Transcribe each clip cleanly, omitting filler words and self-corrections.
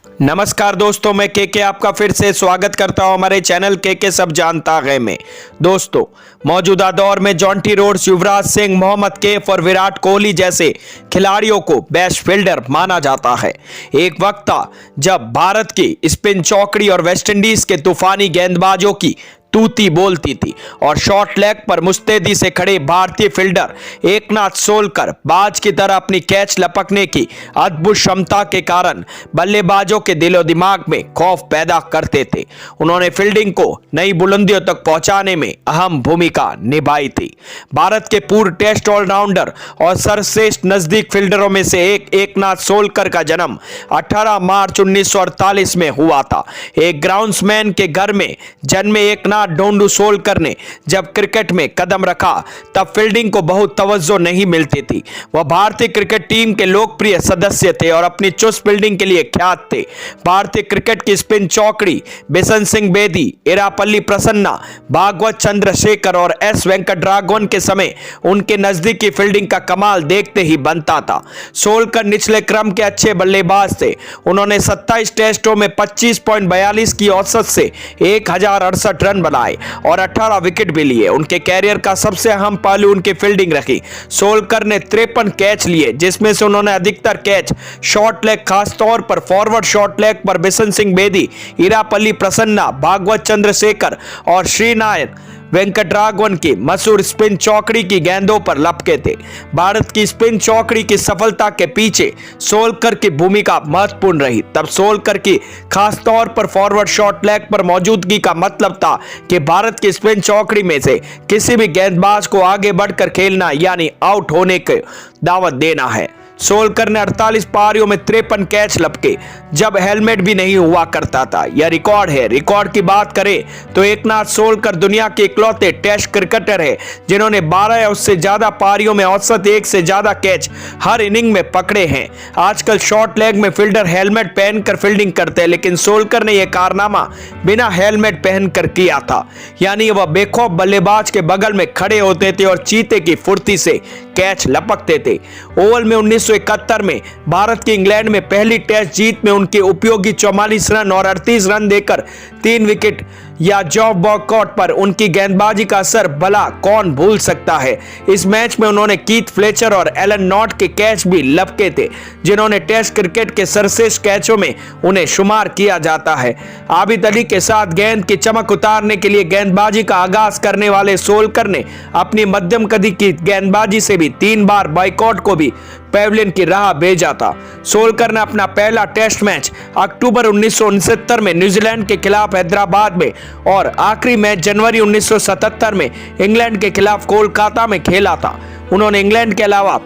नमस्कार दोस्तों, मैं के आपका फिर से स्वागत करता हूं हमारे चैनल के सब जानता है में। दोस्तों, मौजूदा दौर में जॉन्टी रोड्स, युवराज सिंह, मोहम्मद कैफ और विराट कोहली जैसे खिलाड़ियों को बेस्ट फील्डर माना जाता है। एक वक्त था जब भारत की स्पिन चौकड़ी और वेस्टइंडीज के तूफानी गेंदबाजों की तूती बोलती थी और शॉर्ट लेग पर मुस्तैदी से खड़े भारतीय फील्डर एकनाथ सोलकर बाज की तरह अपनी कैच लपकने की अद्भुत क्षमता के कारण बल्लेबाजों के दिलो दिमाग में खौफ पैदा करते थे। उन्होंने फील्डिंग को नई बुलंदियों तक पहुंचाने में अहम भूमिका निभाई थी। भारत के पूर्व टेस्ट ऑलराउंडर और सर्वश्रेष्ठ नजदीक फील्डरों में से एक एकनाथ सोलकर का जन्म 18 मार्च 1948 में हुआ था। एक ग्राउंड्समैन के घर में जन्मे एकनाथ डोंडू सोलकर ने जब क्रिकेट में कदम रखा तब फील्डिंग को बहुत तवज्जो नहीं मिलती थी। वह भारतीय क्रिकेट टीम के लोकप्रिय सदस्य थे और अपनी चुस्त फील्डिंग के लिए ख्यात थे। भारतीय क्रिकेट की स्पिन चौकड़ी बिशन सिंह बेदी, इरापल्ली प्रसन्ना, भागवत चंद्रशेखर और एस वेंकटराघवन के समय उनके नजदीकी फील्डिंग का कमाल देखते ही बनता था। सोलकर निचले क्रम के अच्छे बल्लेबाज थे। उन्होंने 27 टेस्टों में 25.42 की औसत से 1068 रन बनाए और 18 विकेट भी लिए। उनके कैरियर का सबसे अहम पहलू उनकी फील्डिंग रखी। सोलकर ने 53 कैच लिए, जिसमें से उन्होंने अधिकतर कैच शॉर्ट लेग, खासतौर पर फॉरवर्ड शॉर्ट लेग पर बिशन सिंह बेदी, इरापल्ली प्रसन्ना, भागवत चंद्रशेखर और श्रीनाथ वेंकटराघवन की मशहूर स्पिन चौकड़ी की गेंदों पर लपके थे। भारत की स्पिन चौकड़ी की सफलता के पीछे सोलकर की भूमिका महत्वपूर्ण रही। तब सोलकर की खासतौर पर फॉरवर्ड शॉर्ट लेग पर मौजूदगी का मतलब था कि भारत की स्पिन चौकड़ी में से किसी भी गेंदबाज को आगे बढ़कर खेलना यानी आउट होने की दावत देना है। सोलकर ने 48 पारियों में 53 कैच लपके, जब हेलमेट भी नहीं हुआ करता था। यह रिकॉर्ड है। रिकॉर्ड की बात करें तो एकनाथ सोलकर दुनिया के इकलौते टेस्ट क्रिकेटर है जिन्होंने 12 या उससे ज्यादा पारियों में औसत 1 से ज्यादा कैच हर इनिंग में पकड़े हैं। आजकल शॉर्ट लेग में फील्डर हेलमेट पहनकर फील्डिंग करते हैं, लेकिन सोलकर ने यह कारनामा बिना हेलमेट पहनकर किया था। यानी वह बेखौफ बल्लेबाज के बगल में खड़े होते थे और चीते की फुर्ती से कैच लपकते थे। ओवल में 1971 में भारत की इंग्लैंड में पहली टेस्ट जीत में उनके उपयोगी 44 रन और 38 रन देकर 3 विकेट या जॉब बॉयकॉट पर उनकी गेंदबाजी का असर भला कौन भूल सकता है। इस मैच में उन्होंने कीथ फ्लेचर और एलन नॉट के कैच भी लपके थे, जिन्होंने टेस्ट क्रिकेट के सर्वश्रेष्ठ कैचों में उन्हें शुमार किया जाता है। आबिद अली के साथ गेंद की चमक उतारने के लिए गेंदबाजी का आगाज करने वाले सोलकर ने अपनी मध्यम गति की गेंदबाजी से भी 3 बार बॉयकॉट को भी पेविलियन की राह भेजा था। सोलकर ने अपना पहला टेस्ट मैच अक्टूबर 1969 में न्यूजीलैंड के खिलाफ हैदराबाद में और आखिरी मैच जनवरी 1977 में इंग्लैंड के खिलाफ कोलकाता में खेला था। उन्होंने इंग्लैंड के अलावा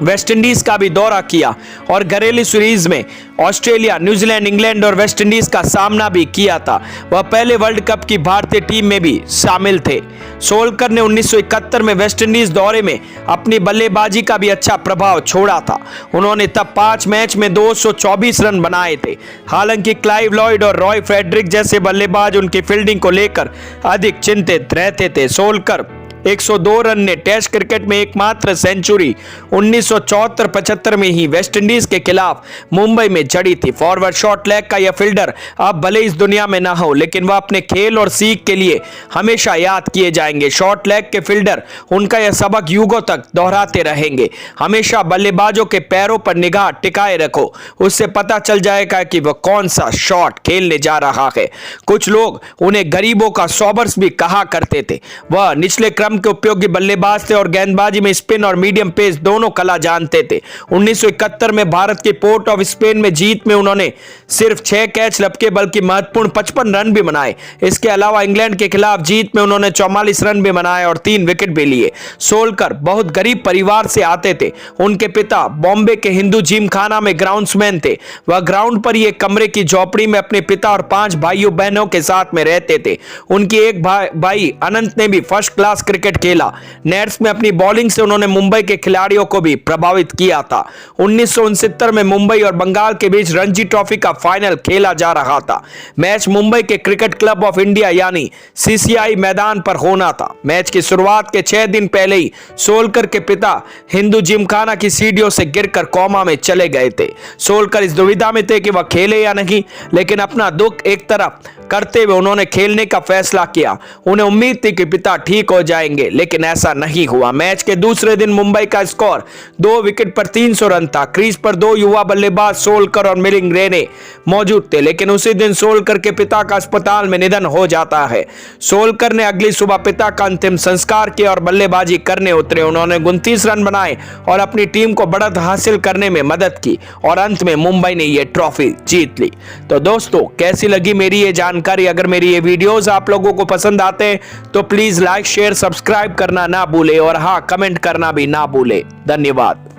वेस्टइंडीज का भी दौरा किया और घरेलू सीरीज में ऑस्ट्रेलिया, न्यूजीलैंड, इंग्लैंड और वेस्टइंडीज का सामना भी किया था। वह पहले वर्ल्ड कप की भारतीय टीम में भी शामिल थे। सोलकर ने 1971 में वेस्टइंडीज दौरे में अपनी बल्लेबाजी का भी अच्छा प्रभाव छोड़ा था। उन्होंने तब 5 मैच में 224 रन बनाए थे। हालांकि क्लाइव लॉयड और रॉय फ्रेडरिक जैसे बल्लेबाज उनकी फील्डिंग को लेकर अधिक चिंतित रहते थे। सोलकर 102 रन ने टेस्ट क्रिकेट में एकमात्र सेंचुरी 1974-75 में ही वेस्टइंडीज के खिलाफ मुंबई में जड़ी थी। फॉरवर्ड शॉर्ट लेग का यह फील्डर अब भले इस दुनिया में ना हो, लेकिन वह अपने खेल और सीख के लिए हमेशा याद किए जाएंगे। शॉर्ट लेग के फील्डर उनका यह सबक युगों तक दोहराते रहेंगे। हमेशा बल्लेबाजों के पैरों पर निगाह टिकाए रखो, उससे पता चल जाएगा कि वह कौन सा शॉट खेलने जा रहा है। कुछ लोग उन्हें गरीबों का सॉबर्स भी कहा करते थे। वह निचले क्रम के उपयोगी बल्लेबाज थे और गेंदबाजी में स्पिन और मीडियम पेस दोनों कला जानते थे। 1971 में भारत के पोर्ट ऑफ स्पेन में जीत में उन्होंने सिर्फ 6 कैच लपके बल्कि महत्वपूर्ण 55 रन भी बनाए। इसके अलावा इंग्लैंड के खिलाफ जीत में उन्होंने 44 रन भी बनाए और 3 विकेट भी लिए। सोलकर बहुत गरीब परिवार से आते थे। उनके पिता बॉम्बे के हिंदू जिमखाना में ग्राउंड्समैन थे। वह ग्राउंड पर ही एक कमरे की झोपड़ी में अपने पिता और 5 भाइयों बहनों के साथ में रहते थे। उनकी एक भाई अनंत ने भी फर्स्ट क्लास क्रिकेट क्रिकेट खेला। नेट्स में अपनी बॉलिंग से उन्होंने मुंबई के खिलाड़ियों को भी प्रभावित किया था। 1969 में मुंबई और बंगाल के बीच रणजी ट्रॉफी का फाइनल खेला जा रहा था। मैच मुंबई के क्रिकेट क्लब ऑफ इंडिया यानी सीसीआई मैदान पर होना था। मैच की शुरुआत के 6 दिन पहले ही सोलकर के पिता हिंदू जिमखाना की सीढ़ियों से गिरकर कोमा में चले गए थे। सोलकर इस दुविधा में थे कि वह खेले या नहीं, लेकिन अपना दुख एक तरफ करते हुए उन्होंने खेलने का फैसला किया। उन्हें उम्मीद थी कि पिता ठीक हो जाएंगे, लेकिन ऐसा नहीं हुआ। मैच के दूसरे दिन मुंबई का स्कोर 2 विकेट पर 300 रन था। क्रीज पर 2 युवा बल्लेबाज सोलकर और मिलिंग रेने मौजूद थे, लेकिन उसी दिन सोलकर के पिता का अस्पताल में निधन हो जाता है। सोलकर ने अगली सुबह पिता का अंतिम संस्कार किया और बल्लेबाजी करने उतरे। उन्होंने 29 रन बनाए और अपनी टीम को बढ़त हासिल करने में मदद की और अंत में मुंबई ने यह ट्रॉफी जीत ली। तो दोस्तों, कैसी लगी मेरी ये जानकारी? अगर मेरी ये वीडियोस आप लोगों को पसंद आते हैं तो प्लीज लाइक, शेयर, सब्सक्राइब करना ना भूले और हाँ, कमेंट करना भी ना भूले। धन्यवाद।